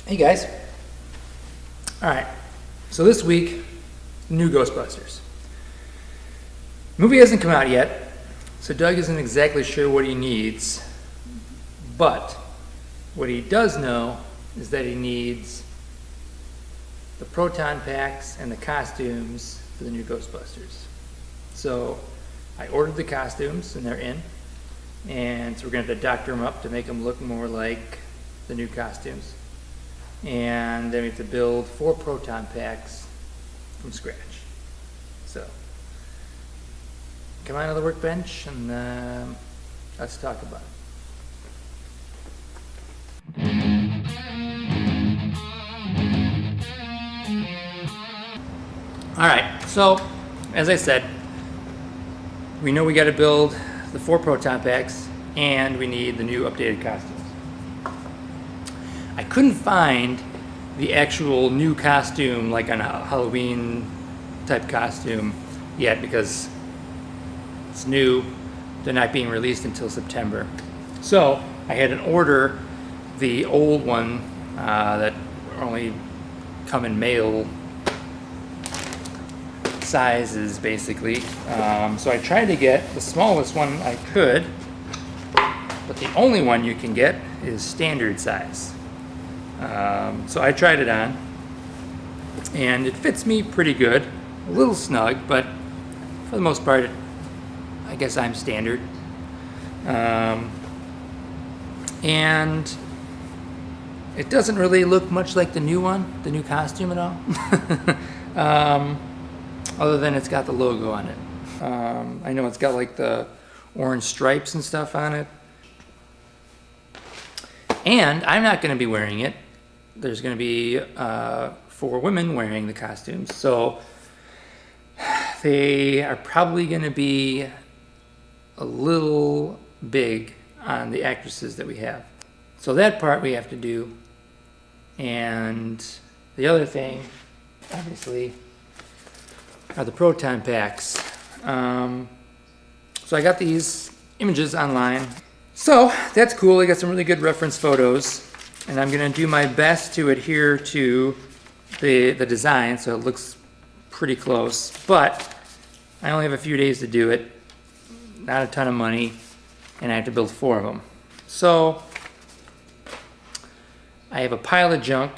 Hey guys. Alright, so this week, new Ghostbusters. The movie hasn't come out yet, so Doug isn't exactly sure what he needs, but what he does know is that he needs the proton packs and the costumes for the new Ghostbusters. So I ordered the costumes and they're in, and so we're going to have to doctor them up to make them look more like the new costumes. And then we have to build 4 proton packs from scratch. So, come on to the workbench and let's talk about it. Alright, so as I said, we know we got to build the 4 proton packs and we need the new updated costumes. I couldn't find the actual new costume, like on a Halloween type costume yet because it's new. They're not being released until September. So I had to order the old one that only come in male sizes basically. So I tried to get the smallest one I could, but the only one you can get is standard size. So I tried it on, and it fits me pretty good. A little snug, but for the most part, I guess I'm standard. And it doesn't really look much like the new one, the new costume at all. Other than it's got the logo on it. I know it's got like the orange stripes and stuff on it. And I'm not going to be wearing it. There's going to be 4 women wearing the costumes. So they are probably going to be a little big on the actresses that we have. So that part we have to do. And the other thing, obviously, are the proton packs. So I got these images online. So that's cool. I got some really good reference photos, and I'm going to do my best to adhere to the design so it looks pretty close. But I only have a few days to do it, not a ton of money, and I have to build 4 of them. So I have a pile of junk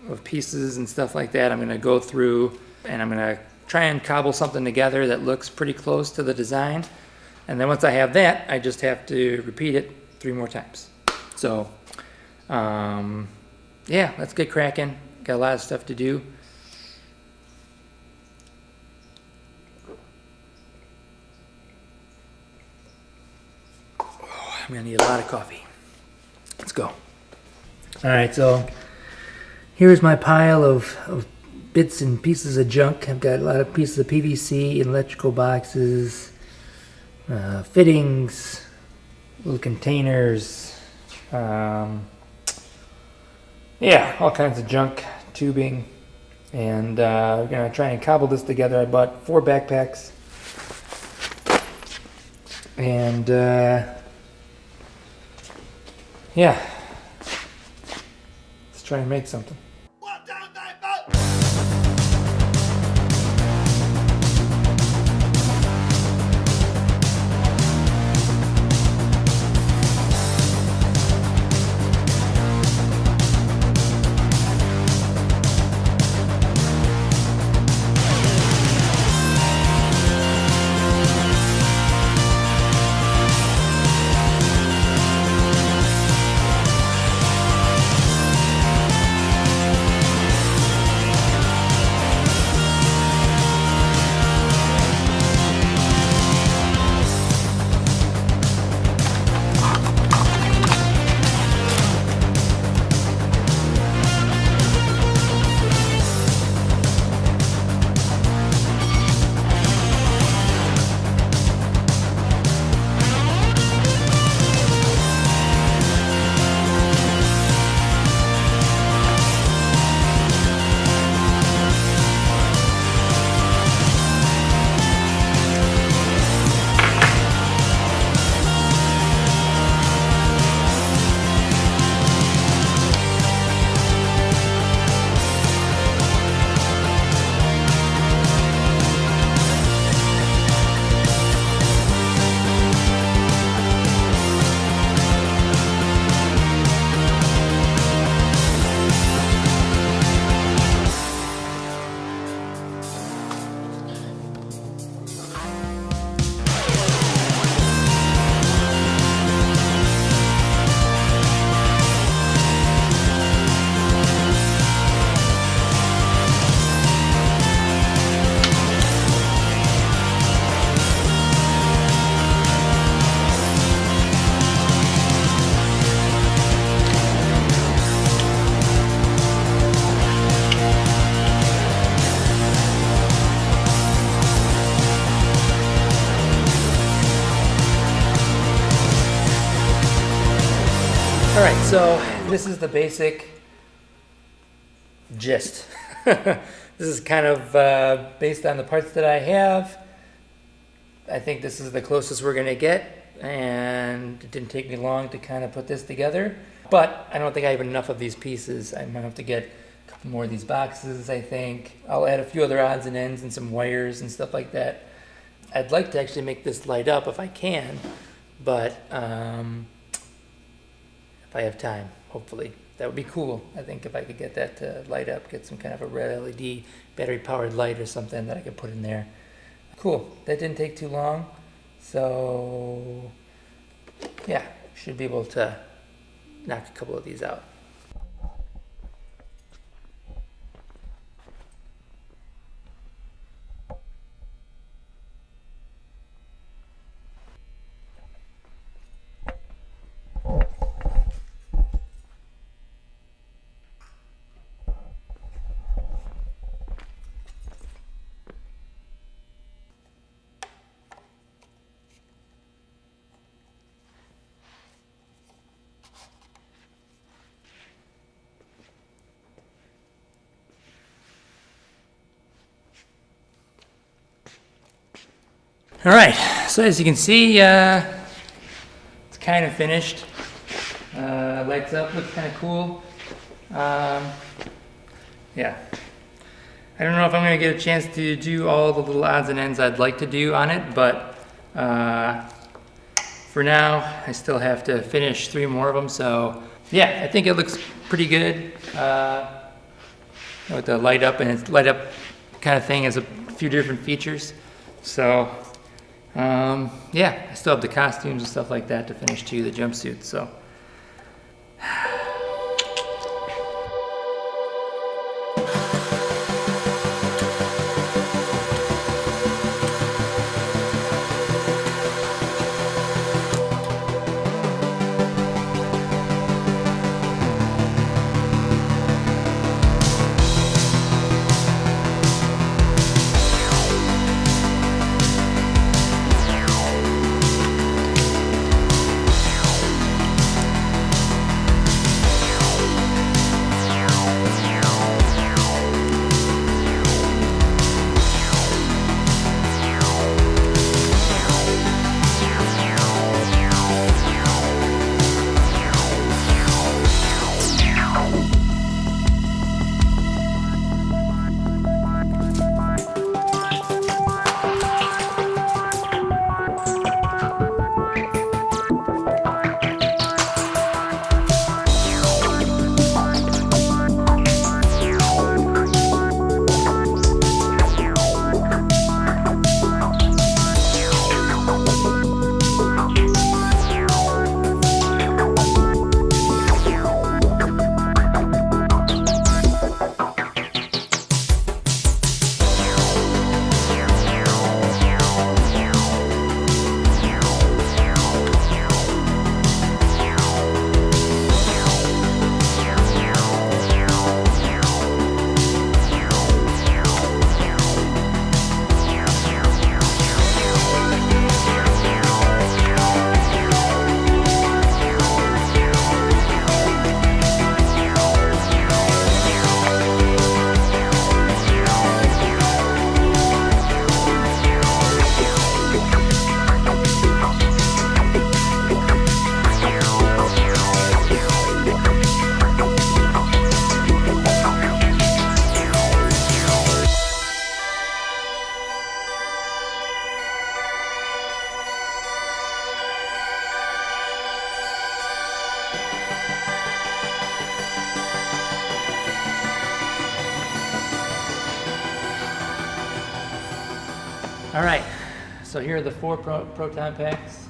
of pieces and stuff like that I'm going to go through, and I'm going to try and cobble something together that looks pretty close to the design. And then once I have that, I just have to repeat it 3 more times. So, yeah, let's get cracking. Got a lot of stuff to do. Oh, I'm gonna need a lot of coffee. Let's go. All right, so here's my pile of bits and pieces of junk. I've got a lot of pieces of PVC, electrical boxes, fittings, little containers, yeah, all kinds of junk, tubing, and we're gonna try and cobble this together. I bought 4 backpacks, and yeah, let's try and make something. All right, so this is the basic gist. This is kind of based on the parts that I have. I think this is the closest we're gonna get, and it didn't take me long to kind of put this together. But I don't think I have enough of these pieces. I might have to get a couple more of these boxes, I think. I'll add a few other odds and ends and some wires and stuff like that. I'd like to actually make this light up if I can, but if I have time, hopefully. That would be cool. I think if I could get that to light up, get some kind of a red LED battery-powered light or something that I could put in there. Cool. That didn't take too long. So, yeah, should be able to knock a couple of these out. All right, so as you can see, it's kind of finished. Lights up, looks kind of cool. Yeah. I don't know if I'm going to get a chance to do all the little odds and ends I'd like to do on it, but for now, I still have to finish 3 more of them. So yeah, I think it looks pretty good with the light up, and its light up kind of thing has a few different features. So yeah, I still have the costumes and stuff like that to finish too, the jumpsuits. So. All right, so here are the 4 proton packs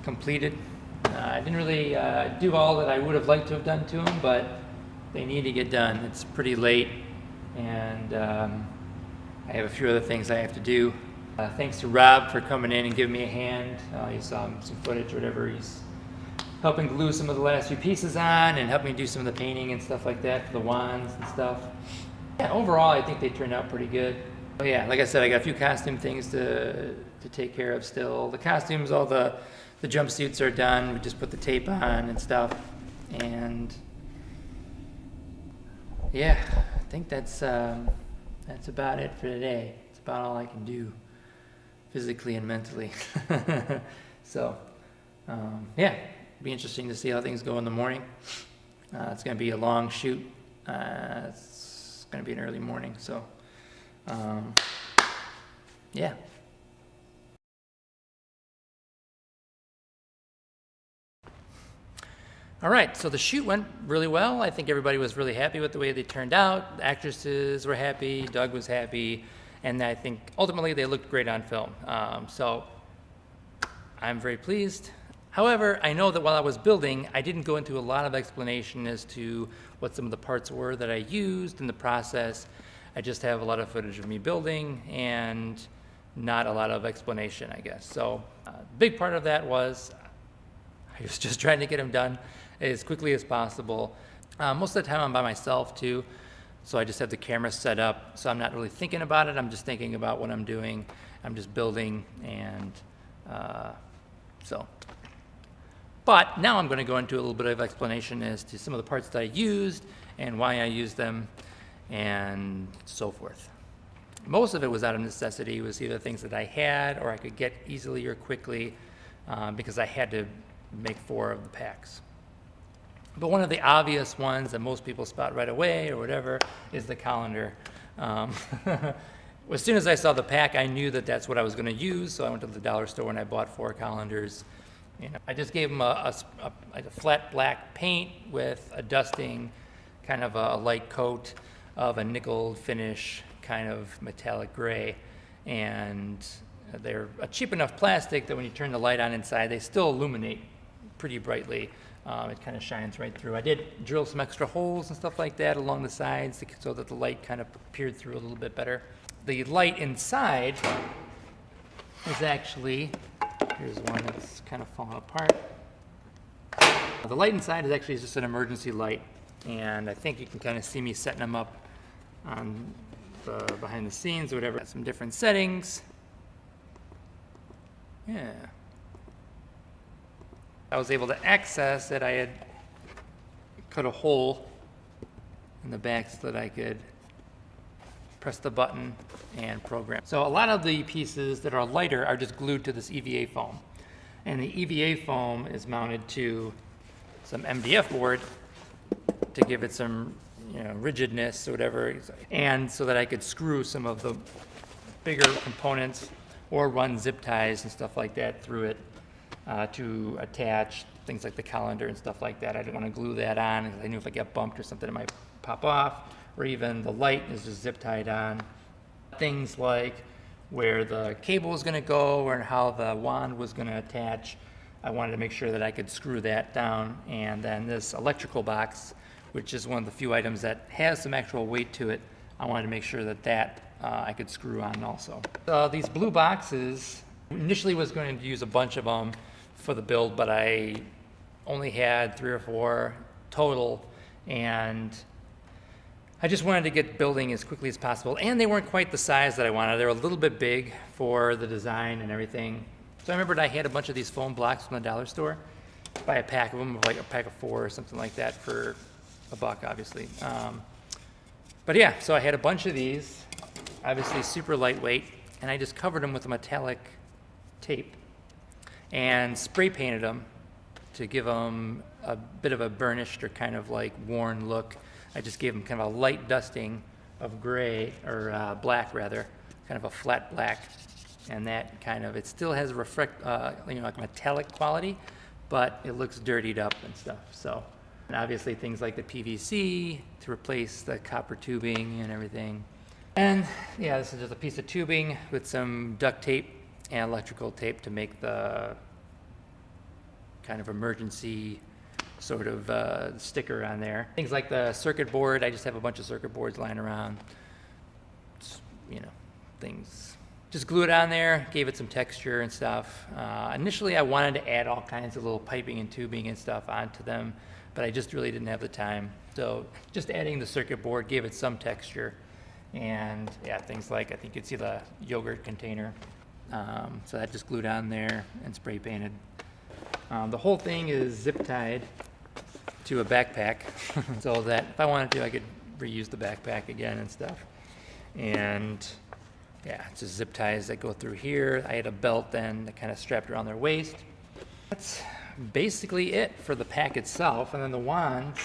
completed. I didn't really do all that I would have liked to have done to them, but they need to get done. It's pretty late, and I have a few other things I have to do. Thanks to Rob for coming in and giving me a hand. You saw some footage, whatever. He's helping glue some of the last few pieces on and helping me do some of the painting and stuff like that for the wands and stuff. Yeah, overall, I think they turned out pretty good. Oh yeah, like I said, I got a few costume things to take care of still. The costumes, all the jumpsuits are done. We just put the tape on and stuff. And yeah, I think that's about it for today. It's about all I can do physically and mentally. So yeah, it'll be interesting to see how things go in the morning. It's going to be a long shoot. It's going to be an early morning, so yeah. All right, so the shoot went really well. I think everybody was really happy with the way they turned out. The actresses were happy, Doug was happy, and I think ultimately they looked great on film. So I'm very pleased. However, I know that while I was building, I didn't go into a lot of explanation as to what some of the parts were that I used in the process. I just have a lot of footage of me building and not a lot of explanation, I guess. So a big part of that was I was just trying to get them done as quickly as possible. Most of the time I'm by myself too, so I just have the camera set up, so I'm not really thinking about it. I'm just thinking about what I'm doing. I'm just building, and But now I'm going to go into a little bit of explanation as to some of the parts that I used and why I used them and so forth. Most of it was out of necessity. It was either things that I had or I could get easily or quickly because I had to make 4 of the packs. But one of the obvious ones that most people spot right away or whatever is the colander. As soon as I saw the pack, I knew that that's what I was going to use, so I went to the dollar store and I bought 4 colanders. You know, I just gave them like a flat black paint with a dusting, kind of a light coat of a nickel finish, kind of metallic gray, and they're a cheap enough plastic that when you turn the light on inside, they still illuminate pretty brightly. It kind of shines right through. I did drill some extra holes and stuff like that along the sides so that the light kind of peered through a little bit better. The light inside is actually, here's one that's kind of falling apart. The light inside is actually just an emergency light, and I think you can kind of see me setting them up on the behind the scenes or whatever. Got some different settings. Yeah. I was able to access it. I had cut a hole in the back so that I could press the button and program. So a lot of the pieces that are lighter are just glued to this EVA foam. And the EVA foam is mounted to some MDF board to give it some, rigidness or whatever. And so that I could screw some of the bigger components or run zip ties and stuff like that through it. To attach things like the colander and stuff like that. I didn't want to glue that on because I knew if I get bumped or something it might pop off, or even the light is just zip tied on. Things like where the cable was going to go or how the wand was going to attach, I wanted to make sure that I could screw that down. And then this electrical box, which is one of the few items that has some actual weight to it, I wanted to make sure that I could screw on also. These blue boxes, initially was going to use a bunch of them for the build, but I only had 3 or 4 total, and I just wanted to get building as quickly as possible, and they weren't quite the size that I wanted. They were a little bit big for the design and everything. So I remembered I had a bunch of these foam blocks from the dollar store. Buy a pack of them, like a pack of 4 or something like that for $1, obviously. But yeah, so I had a bunch of these, obviously super lightweight, and I just covered them with a metallic tape and spray painted them to give them a bit of a burnished or kind of like worn look. I just gave them kind of a light dusting of gray, or black rather, kind of a flat black, and that kind of, it still has a like metallic quality, but it looks dirtied up and stuff. So, and obviously things like the PVC to replace the copper tubing and everything. And yeah, this is just a piece of tubing with some duct tape and electrical tape to make the kind of emergency sort of sticker on there. Things like the circuit board, I just have a bunch of circuit boards lying around. Just, things. Just glue it on there, gave it some texture and stuff. Initially I wanted to add all kinds of little piping and tubing and stuff onto them, but I just really didn't have the time. So just adding the circuit board gave it some texture. And yeah, things like, I think you can see the yogurt container. So that just glued on there and spray painted. The whole thing is zip tied to a backpack so that if I wanted to, I could reuse the backpack again and stuff. And yeah, it's just zip ties that go through here. I had a belt then that kind of strapped around their waist. That's basically it for the pack itself. And then the wands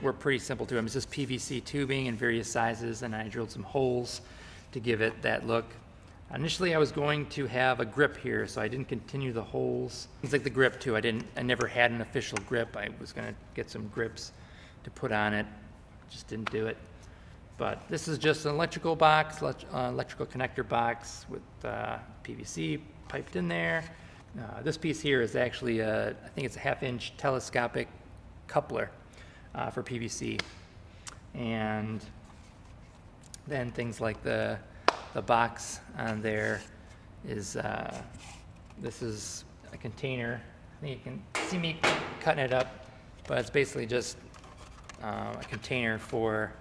were pretty simple too. It's just PVC tubing in various sizes, and I drilled some holes to give it that look. Initially, I was going to have a grip here, so I didn't continue the holes. Things like the grip too. I never had an official grip. I was going to get some grips to put on it. Just didn't do it. But this is just an electrical box, electrical connector box with PVC piped in there. This piece here is actually I think it's a 1/2-inch telescopic coupler for PVC. And then things like the box on there is, this is a container. I think you can see me cutting it up, but it's basically just a container for,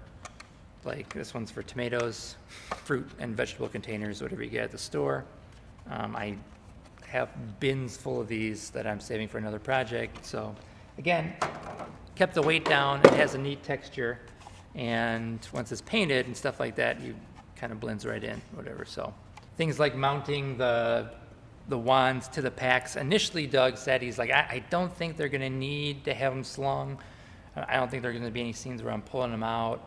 like, this one's for tomatoes, fruit and vegetable containers, whatever you get at the store. I have bins full of these that I'm saving for another project. So again, kept the weight down. It has a neat texture, and once it's painted and stuff like that, you kind of blends right in, whatever. So things like mounting the wands to the packs. Initially, Doug said, he's like, I don't think they're going to need to have them slung. I don't think there are going to be any scenes where I'm pulling them out.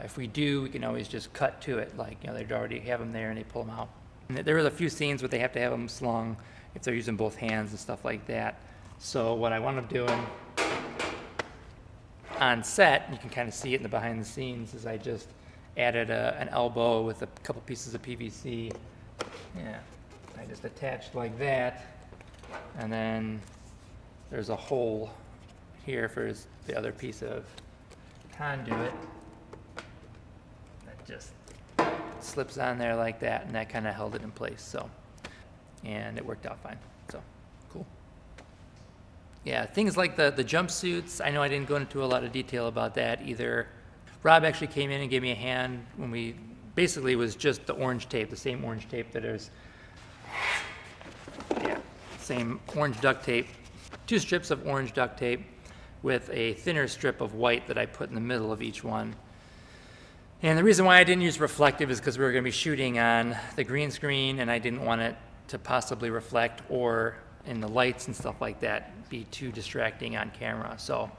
If we do, we can always just cut to it. Like, you know, they already have them there and they pull them out. And there was a few scenes where they have to have them slung if they're using both hands and stuff like that. So what I wound up doing on set, you can kind of see it in the behind the scenes, is I just added an elbow with a couple pieces of PVC. Yeah, I just attached like that, and then there's a hole here for the other piece of conduit that just slips on there like that, and that kind of held it in place. So, and it worked out fine. So cool. Yeah, things like the jumpsuits, I know I didn't go into a lot of detail about that either. Rob actually came in and gave me a hand when we, basically it was just the orange tape, the same orange tape that is, yeah, same orange duct tape, 2 strips of orange duct tape with a thinner strip of white that I put in the middle of each one. And the reason why I didn't use reflective is because we were going to be shooting on the green screen, and I didn't want it to possibly reflect, or in the lights and stuff like that, be too distracting on camera. So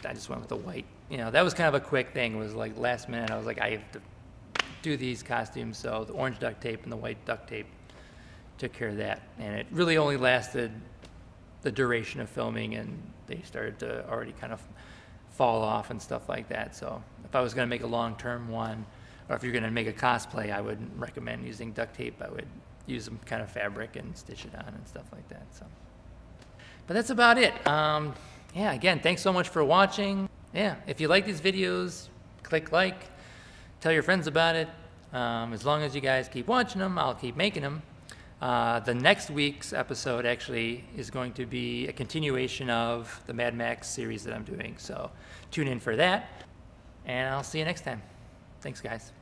I just went with the white. You know, that was kind of a quick thing. It was like last minute, I was like, I have to do these costumes. So the orange duct tape and the white duct tape took care of that. And it really only lasted the duration of filming, and they started to already kind of fall off and stuff like that. So if I was going to make a long-term one, or if you're going to make a cosplay, I wouldn't recommend using duct tape. I would use some kind of fabric and stitch it on and stuff like that. So, but that's about it. Yeah, again, thanks so much for watching. Yeah, if you like these videos, click like, tell your friends about it. As long as you guys keep watching them, I'll keep making them. The next week's episode actually is going to be a continuation of the Mad Max series that I'm doing. So tune in for that, and I'll see you next time. Thanks, guys.